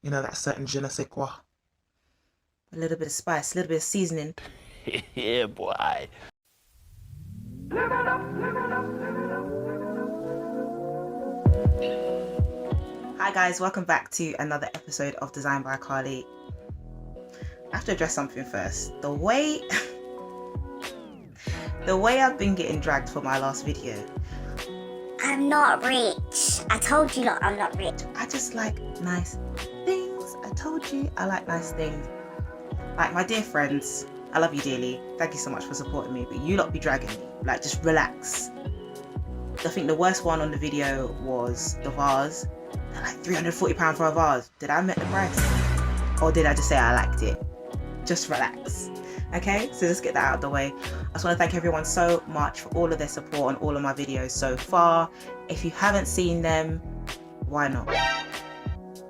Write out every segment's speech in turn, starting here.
You know, that certain je ne sais quoi. A little bit of spice, a little bit of seasoning. Yeah, boy. Hi guys, welcome back to another episode of Design by Carly. I have to address something first. The way I've been getting dragged for my last video. I'm not rich. I told you lot I'm not rich. I just like nice things. I told you I like nice things. Like my dear friends, I love you dearly. Thank you so much for supporting me, but you lot be dragging me. Like, just relax. I think the worst one on the video was the vase. They're like £340 for a vase. Did I make the price? Or did I just say I liked it? Just relax. Okay, so let's get that out of the way. I just want to thank everyone so much for all of their support on all of my videos so far. If you haven't seen them, why not?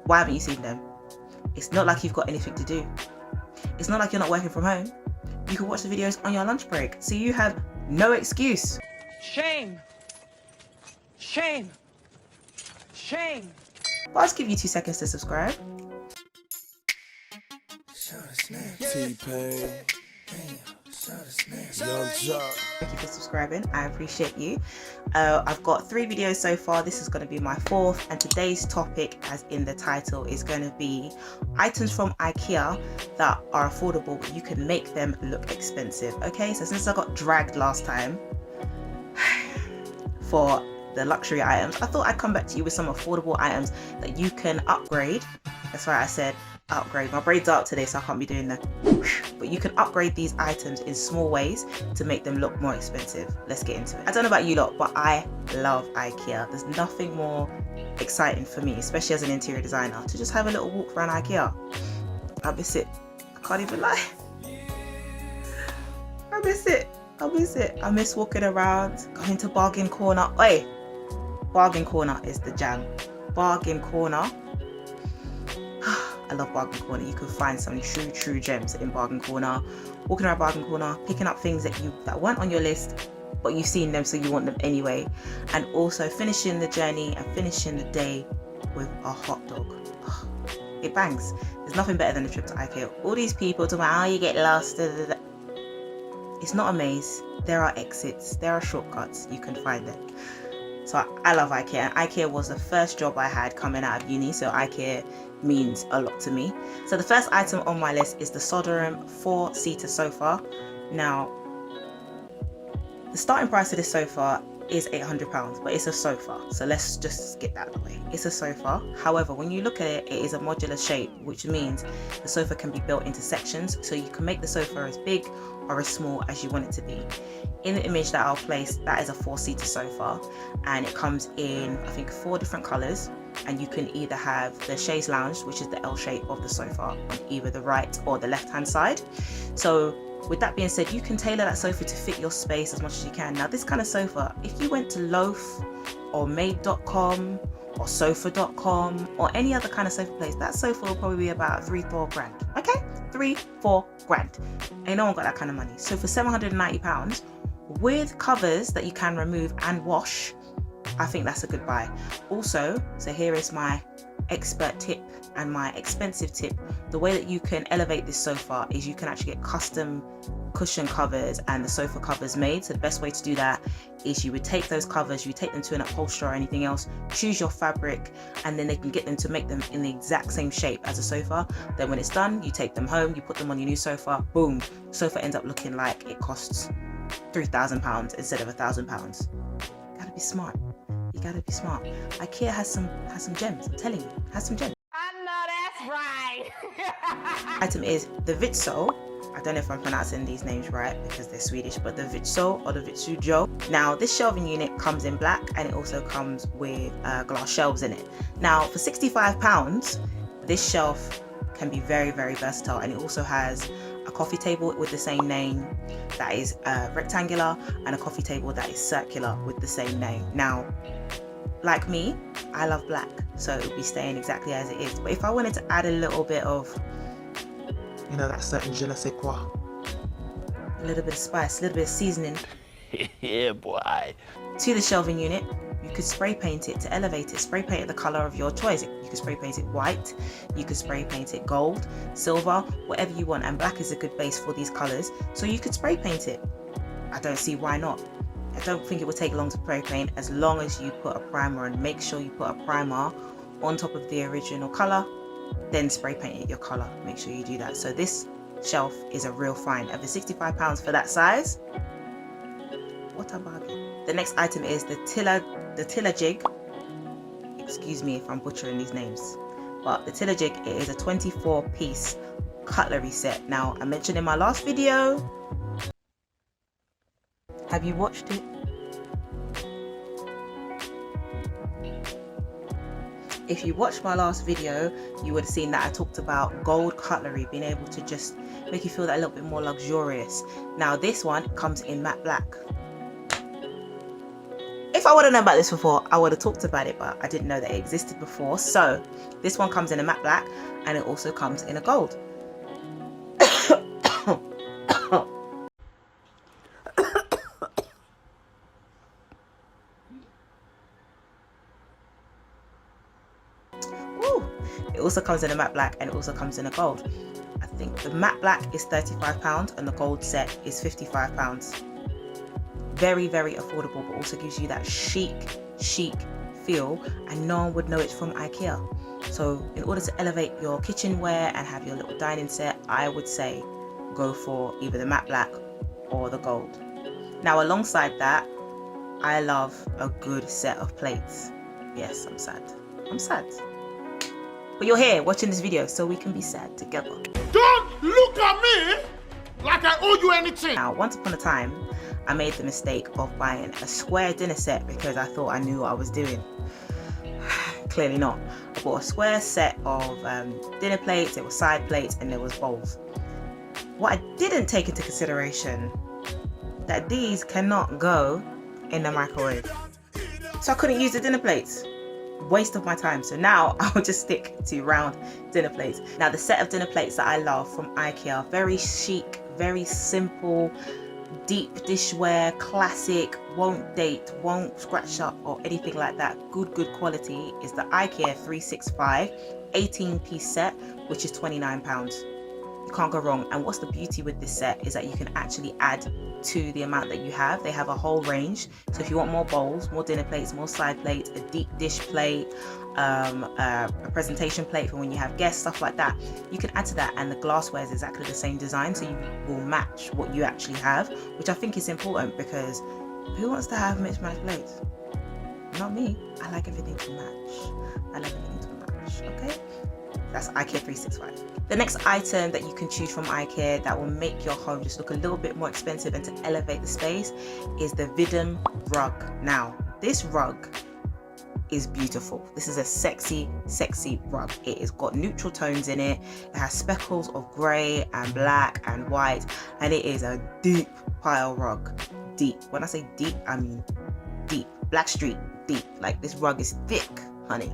Why haven't you seen them? It's not like you've got anything to do. It's not like you're not working from home. You can watch the videos on your lunch break, so you have no excuse. Shame. Shame. Shame. But I'll just give you 2 seconds to subscribe. T-Pain. Young Jock. Thank you for subscribing. I appreciate you. I've got 3 videos so far. This is going to be my 4th, and today's topic, as in the title, is going to be items from IKEA that are affordable but you can make them look expensive. Okay, so since I got dragged last time for the luxury items, I thought I'd come back to you with some affordable items that you can upgrade. That's why I said upgrade. My braids are up today, so I can't be doing that. But you can upgrade these items in small ways to make them look more expensive. Let's get into it. I don't know about you lot, but I love IKEA. There's nothing more exciting for me, especially as an interior designer, to just have a little walk around IKEA. I miss it. I can't even lie. I miss it. I miss it. I miss walking around, going to Bargain Corner. Oi! Bargain Corner is the jam. Bargain Corner. I love Bargain Corner. You can find some true gems in Bargain Corner. Walking around Bargain Corner, picking up things that weren't on your list, but you've seen them, so you want them anyway. And also finishing the journey and finishing the day with a hot dog. It bangs. There's nothing better than a trip to IKEA. All these people talking about how you get lost. It's not a maze. There are exits. There are shortcuts. You can find them. So I love IKEA. IKEA was the first job I had coming out of uni, so IKEA means a lot to me. So the first item on my list is the Soderham 4-seater sofa. Now, the starting price of this sofa is £800, but it's a sofa, so let's just get that out of the way. It's a sofa. However, when you look at it, it is a modular shape, which means the sofa can be built into sections, so you can make the sofa as big or as small as you want it to be. In the image that I'll place, that is a 4-seater sofa, and it comes in, I think, 4 different colours. And you can either have the chaise lounge, which is the L shape of the sofa, on either the right or the left hand side. So with that being said, you can tailor that sofa to fit your space as much as you can. Now, this kind of sofa, if you went to Loaf or Made.com or Sofa.com or any other kind of sofa place, that sofa will probably be about 3-4 grand. Okay, 3-4 grand. Ain't no one got that kind of money. So for £790 with covers that you can remove and wash, I think that's a good buy. Also, so here is my expert tip and my expensive tip. The way that you can elevate this sofa is you can actually get custom cushion covers and the sofa covers made. So the best way to do that is you would take those covers, you take them to an upholsterer or anything else, choose your fabric, and then they can get them to make them in the exact same shape as a sofa. Then when it's done, you take them home, you put them on your new sofa, boom, sofa ends up looking like it costs £3,000 instead of £1,000. Gotta be smart. You gotta be smart. IKEA has some gems. I'm telling you, has some gems. I know that's right. Item is the Vittsjo. I don't know if I'm pronouncing these names right because they're Swedish, but the Vittsjo or the Vittsjo. Now, this shelving unit comes in black and it also comes with glass shelves in it. Now, for £65, this shelf can be very versatile, and it also has a coffee table with the same name that is rectangular and a coffee table that is circular with the same name. Now, like me, I love black, so it will be staying exactly as it is. But if I wanted to add a little bit of, You know, that certain je ne sais quoi. a little bit of spice, a little bit of seasoning Yeah, boy. to the shelving unit, you could spray paint it to elevate it. Spray paint it the color of your choice. You could spray paint it white, you could spray paint it gold, silver, whatever you want, and black is a good base for these colors, so you could spray paint it. I don't see why not. I don't think it would take long to spray paint, as long as you put a primer on. Make sure you put a primer on top of the original color, then spray paint it your color. Make sure you do that. So this shelf is a real find. Over £65 for that size. What a bargain. The next item is the Tillagd. Excuse me if I'm butchering these names, but the Tillagd, it is a 24-piece cutlery set. Now, I mentioned in my last video, have you watched it? If you watched my last video, you would have seen that I talked about gold cutlery being able to just make you feel that a little bit more luxurious. Now this one comes in matte black. If I would have known about this before, I would have talked about it, but I didn't know that it existed before. So this one comes in a matte black, and it also comes in a gold. It also comes in a matte black, and it also comes in a gold. I think the matte black is £35 and the gold set is £55. Very, very affordable, but also gives you that chic feel, and no one would know it's from IKEA. So in order to elevate your kitchenware and have your little dining set, I would say go for either the matte black or the gold. Now alongside that, I love a good set of plates. Yes, I'm sad. But you're here watching this video, so we can be sad together. Don't look at me like I owe you anything. Now, once upon a time, I made the mistake of buying a square dinner set because I thought I knew what I was doing. Clearly not. I bought a square set of dinner plates, there were side plates, and there was bowls. What I didn't take into consideration, that these cannot go in the microwave. So I couldn't use the dinner plates. Waste of my time. So now I'll just stick to round dinner plates. Now the set of dinner plates that I love from IKEA, very chic, very simple, deep dishware, classic, won't date, won't scratch up or anything like that. Good quality is the IKEA 365 18-piece set, which is £29. You can't go wrong. And what's the beauty with this set is that you can actually add to the amount that you have. They have a whole range, so if you want more bowls, more dinner plates, more side plates, a deep dish plate, a presentation plate for when you have guests, stuff like that, you can add to that. And the glassware is exactly the same design, so you will match what you actually have, which I think is important, because who wants to have mismatched plates? Not me. I like everything to match. Okay, that's IKEA 365. The next item that you can choose from IKEA that will make your home just look a little bit more expensive and to elevate the space is the Vidnum rug. Now, this rug is beautiful. This is a sexy rug. It has got neutral tones in it. It has speckles of grey and black and white, and it is a deep pile rug. Deep. When I say deep, I mean deep. Blackstreet deep. Like, this rug is thick, honey.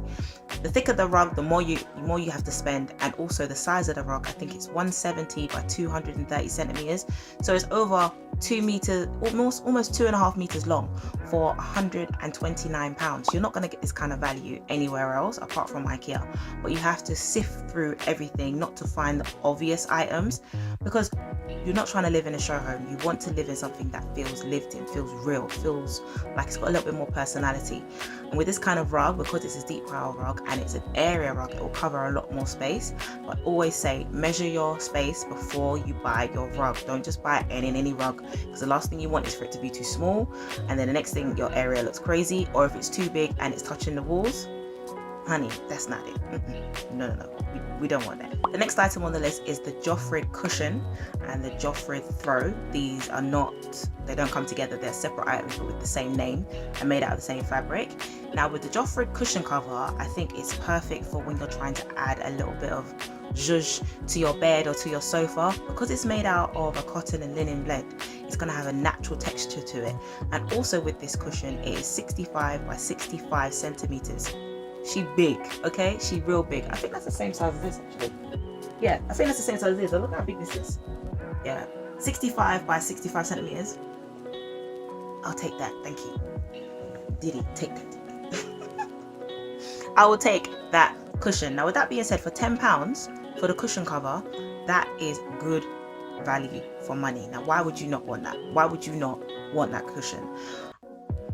The thicker the rug, the more you have to spend. And also the size of the rug, I think it's 170 by 230 centimeters, so it's over 2 meters, almost 2.5 meters long, for £129. You're not going to get this kind of value anywhere else apart from IKEA, but you have to sift through everything not to find the obvious items, because you're not trying to live in a show home. You want to live in something that feels lived in, feels real, feels like it's got a little bit more personality. And with this kind of rug, because it's a deep pile rug and it's an area rug, it will cover a lot more space. But always say, measure your space before you buy your rug. Don't just buy any rug, because the last thing you want is for it to be too small, and then the next thing, your area looks crazy. Or if it's too big and it's touching the walls, honey, that's not it. No, we don't want that. The next item on the list is the Jofrid cushion and the Jofrid throw. These are not, they don't come together, they're separate items but with the same name and made out of the same fabric. Now with the Jofrid cushion cover, I think it's perfect for when you're trying to add a little bit of zhuzh to your bed or to your sofa, because it's made out of a cotton and linen blend. It's going to have a natural texture to it. And also with this cushion, it is 65 by 65 centimeters. She big, okay? She real big. I think that's the same size as this, actually. Yeah, I think that's the same size as this. Look how big this is. Yeah, 65 by 65 centimeters. I'll take that, thank you. Diddy, take that. I will take that cushion. Now with that being said, for £10 for the cushion cover, that is good value for money. Now why would you not want that? Why would you not want that cushion?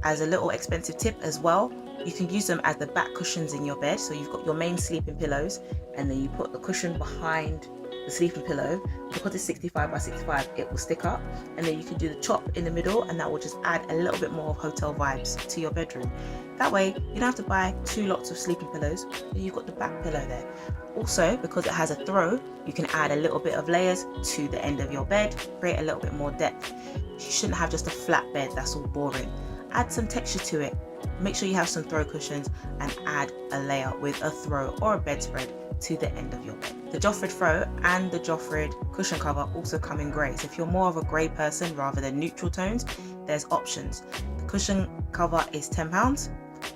As a little expensive tip as well, you can use them as the back cushions in your bed. So you've got your main sleeping pillows, and then you put the cushion behind the sleeping pillow. Because it's 65 by 65, it will stick up, and then you can do the chop in the middle, and that will just add a little bit more of hotel vibes to your bedroom. That way you don't have to buy 2 lots of sleeping pillows, and you've got the back pillow there. Also, because it has a throw, you can add a little bit of layers to the end of your bed, create a little bit more depth. You shouldn't have just a flat bed that's all boring. Add some texture to it. Make sure you have some throw cushions and add a layer with a throw or a bedspread to the end of your bed. The Jofrid throw and the Jofrid cushion cover also come in grey. So if you're more of a grey person rather than neutral tones, there's options. The cushion cover is £10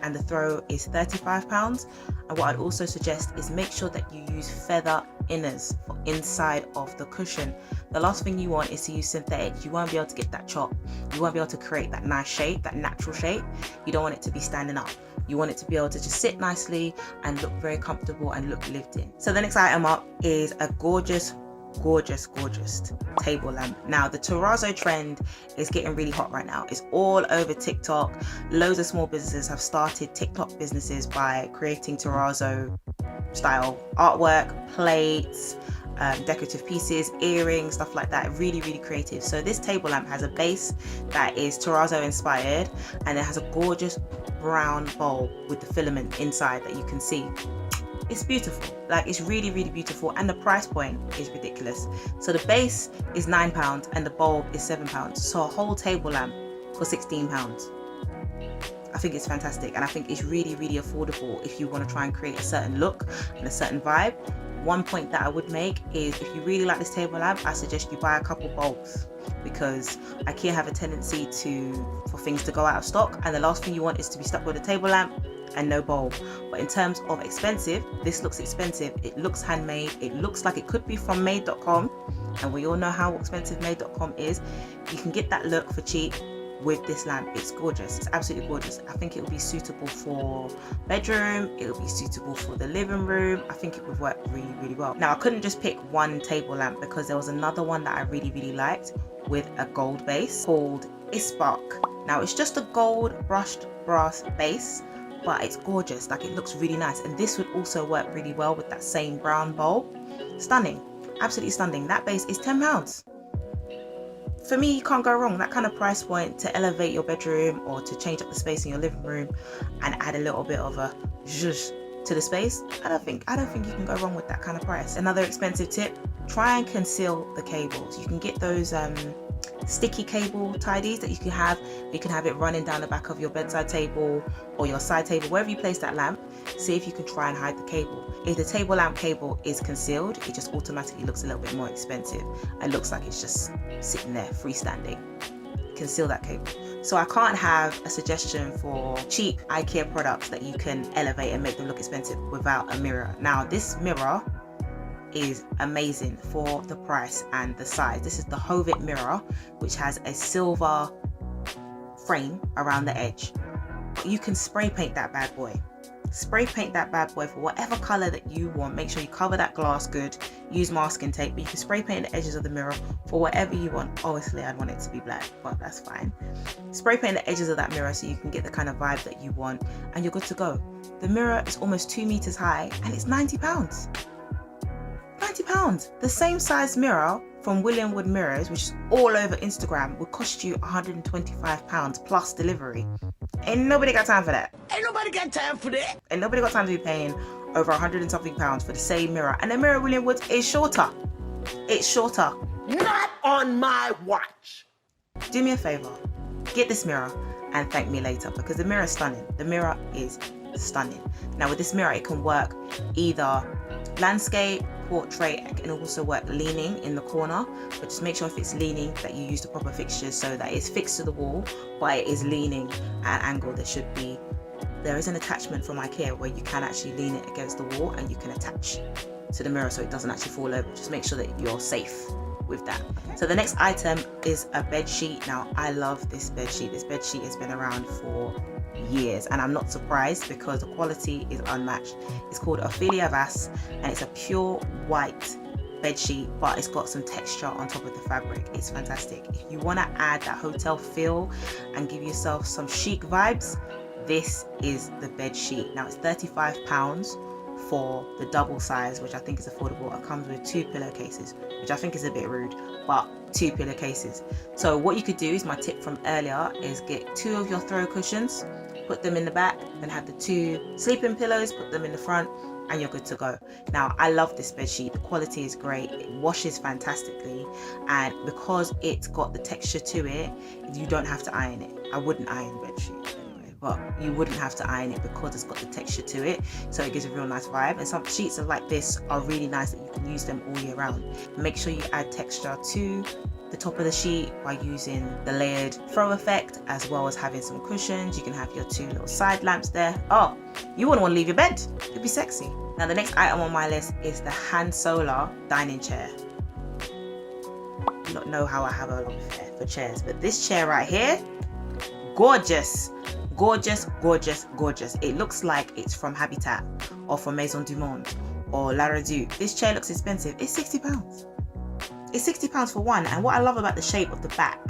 and the throw is £35. And what I'd also suggest is make sure that you use feather inners for inside of the cushion. The last thing you want is to use synthetic. You won't be able to get that chop. You won't be able to create that nice shape, that natural shape. You don't want it to be standing up. You want it to be able to just sit nicely and look very comfortable and look lived in. So the next item up is a gorgeous table lamp. Now the terrazzo trend is getting really hot right now. It's all over TikTok. Loads of small businesses have started TikTok businesses by creating terrazzo style artwork, plates, decorative pieces, earrings, stuff like that. Really creative. So this table lamp has a base that is terrazzo inspired, and it has a gorgeous brown bowl with the filament inside that you can see. It's beautiful, like it's really beautiful, and the price point is ridiculous. So the base is £9 and the bulb is £7. So a whole table lamp for £16. I think it's fantastic, and I think it's really affordable if you want to try and create a certain look and a certain vibe. One point that I would make is if you really like this table lamp, I suggest you buy a couple bulbs, because IKEA have a tendency for things to go out of stock, and the last thing you want is to be stuck with a table lamp and no bulb. But in terms of expensive, this looks expensive. It looks handmade. It looks like it could be from made.com, and we all know how expensive made.com is. You can get that look for cheap with this lamp. It's gorgeous. It's absolutely gorgeous. I think it will be suitable for bedroom. It will be suitable for the living room. I think it would work really well. Now I couldn't just pick one table lamp, because there was another one that I really liked with a gold base called Isbark. Now it's just a gold brushed brass base, but it's gorgeous. Like, it looks really nice, and this would also work really well with that same brown bowl. Stunning, absolutely stunning. That base is £10. For me, you can't go wrong. That kind of price point to elevate your bedroom or to change up the space in your living room and add a little bit of a zhuzh to the space, I don't think you can go wrong with that kind of price. Another expensive tip: try and conceal the cables. You can get those sticky cable tidies that you can have it running down the back of your bedside table or your side table, wherever you place that lamp. See if you can try and hide the cable. If the table lamp cable is concealed, it just automatically looks a little bit more expensive and looks like it's just sitting there freestanding. Conceal that cable. So I can't have a suggestion for cheap IKEA products that you can elevate and make them look expensive without a mirror. Now this mirror is amazing for the price and the size. This is the Hovet mirror, which has a silver frame around the edge. You can spray paint that bad boy. Spray paint that bad boy for whatever color that you want. Make sure you cover that glass good. Use masking tape, but you can spray paint the edges of the mirror for whatever you want. Obviously I'd want it to be black, but that's fine. Spray paint the edges of that mirror so you can get the kind of vibe that you want, and you're good to go. The mirror is almost 2 meters high and it's £90. £90. The same size mirror from William Wood Mirrors, which is all over Instagram, would cost you £125 plus delivery. Ain't nobody got time for that. Ain't nobody got time for that. Ain't nobody got time to be paying over £100 and something for the same mirror. And the mirror at William Woods is shorter. It's shorter. Not on my watch. Do me a favor, get this mirror and thank me later, because the mirror is stunning. The mirror is stunning. Now with this mirror, it can work either landscape, portrait, and can also work leaning in the corner, but just make sure if it's leaning that you use the proper fixtures so that it's fixed to the wall, but it is leaning at an angle. There is an attachment from IKEA where you can actually lean it against the wall and you can attach to the mirror so it doesn't actually fall over. Just make sure that you're safe with that. So the next item is a bed sheet. Now I love this bed sheet. This bed sheet has been around for years, and I'm not surprised because the quality is unmatched. It's called Ofelia Vass and it's a pure white bed sheet, but it's got some texture on top of the fabric. It's fantastic. If you want to add that hotel feel and give yourself some chic vibes, this is the bed sheet. Now it's £35 for the double size, which I think is affordable. It comes with 2 pillowcases, which I think is a bit rude, but 2 pillowcases. So what you could do is, my tip from earlier, is get 2 of your throw cushions, put them in the back, then have the 2 sleeping pillows, put them in the front, and you're good to go. Now I love this bed sheet. The quality is great, it washes fantastically, and because it's got the texture to it, you don't have to iron it. I wouldn't iron bed sheet anyway, but you wouldn't have to iron it because it's got the texture to it, so it gives a real nice vibe. And some sheets like this are really nice that you can use them all year round. Make sure you add texture to the top of the sheet by using the layered throw effect, as well as having some cushions. You can have your 2 little side lamps there. Oh, you wouldn't want to leave your bed, it'd be sexy. Now the next item on my list is the Hansola dining chair. You don't know how I have a love affair for chairs, but this chair right here, gorgeous, gorgeous, gorgeous, gorgeous. It looks like it's from Habitat or from Maison du Monde or La Redoute. This chair looks expensive. It's £60. It's £60 for one, and what I love about the shape of the back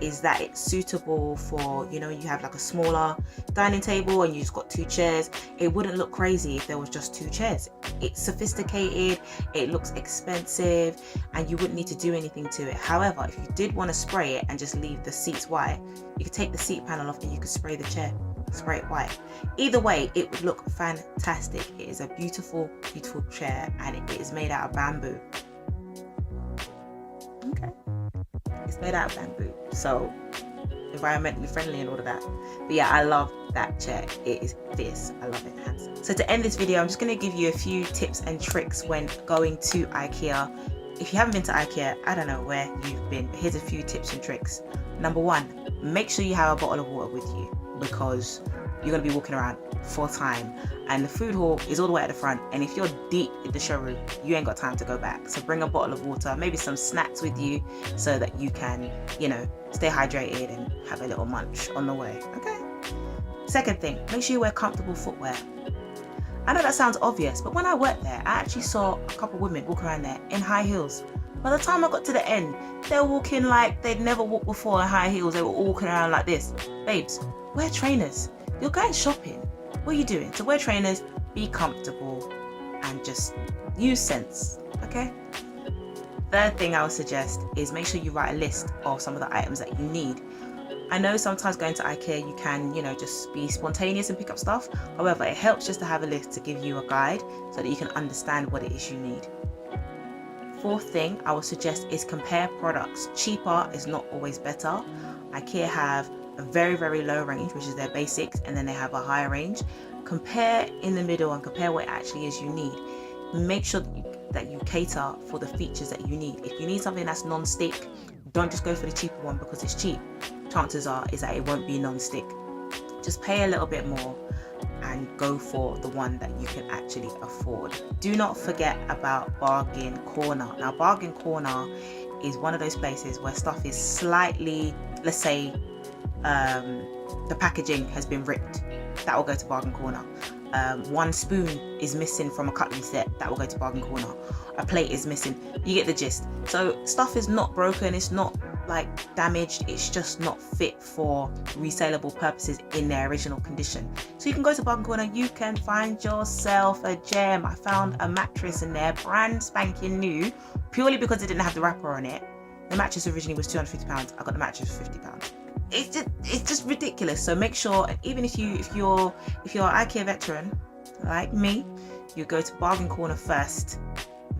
is that it's suitable for, you know, you have like a smaller dining table and you just got 2 chairs. It wouldn't look crazy if there was just 2 chairs. It's sophisticated, it looks expensive, and you wouldn't need to do anything to it. However, if you did want to spray it and just leave the seats white, you could take the seat panel off and you could spray the chair, spray it white. Either way, it would look fantastic. It is a beautiful, beautiful chair, and it is made out of bamboo. Okay, it's made out of bamboo, so environmentally friendly and all of that. But yeah, I love that chair. It is fierce. I love it. Handsome. So to end this video, I'm just going to give you a few tips and tricks when going to IKEA. If you haven't been to IKEA, I don't know where you've been, but here's a few tips and tricks. Number 1, make sure you have a bottle of water with you, because you're going to be walking around for time, and the food hall is all the way at the front, and if you're deep in the showroom, you ain't got time to go back. So bring a bottle of water, maybe some snacks with you, so that you can, you know, stay hydrated and have a little munch on the way. Okay. Second thing, make sure you wear comfortable footwear. I know that sounds obvious, but when I worked there, I actually saw a couple women walk around there in high heels. By the time I got to the end, they were walking like they'd never walked before in high heels. They were all walking around like this. Babes, wear trainers. You're going shopping. What are you doing? So wear trainers, be comfortable, and just use sense, okay? Third thing I would suggest is make sure you write a list of some of the items that you need. I know sometimes going to IKEA you can, you know, just be spontaneous and pick up stuff. However, it helps just to have a list to give you a guide so that you can understand what it is you need. Fourth thing I would suggest is compare products. Cheaper is not always better. IKEA have a very, very low range, which is their basics, and then they have a higher range. Compare in the middle and compare what it actually is you need. Make sure that you cater for the features that you need. If you need something that's non-stick, don't just go for the cheaper one because it's cheap. Chances are is that it won't be non-stick. Just pay a little bit more and go for the one that you can actually afford. Do not forget about Bargain Corner. Now, Bargain Corner is one of those places where stuff is slightly, let's say, the packaging has been ripped. That will go to Bargain Corner. One spoon is missing from a cutlery set. That will go to Bargain Corner. A plate is missing. You get the gist. So stuff is not broken. It's not like damaged. It's just not fit for resaleable purposes in their original condition. So you can go to Bargain Corner. You can find yourself a gem. I found a mattress in there, brand spanking new, purely because it didn't have the wrapper on it. The mattress originally was £250. I got the mattress for £50. It's just ridiculous. So make sure, even if you're an IKEA veteran like me, you go to Bargain Corner first,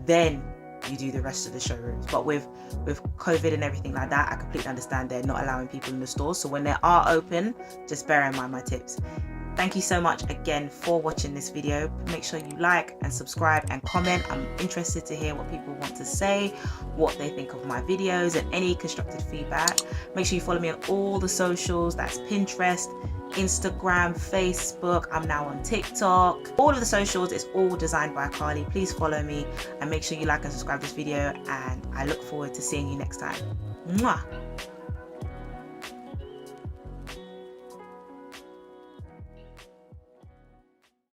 then you do the rest of the showrooms. But with COVID and everything like that, I completely understand they're not allowing people in the stores. So when they are open, just bear in mind my tips. Thank you so much again for watching this video. Make sure you like and subscribe and comment. I'm interested to hear what people want to say, what they think of my videos, and any constructive feedback. Make sure you follow me on all the socials. That's Pinterest, Instagram, Facebook. I'm now on TikTok. All of the socials, it's all designed by Carly. Please follow me and make sure you like and subscribe this video, and I look forward to seeing you next time. Mwah!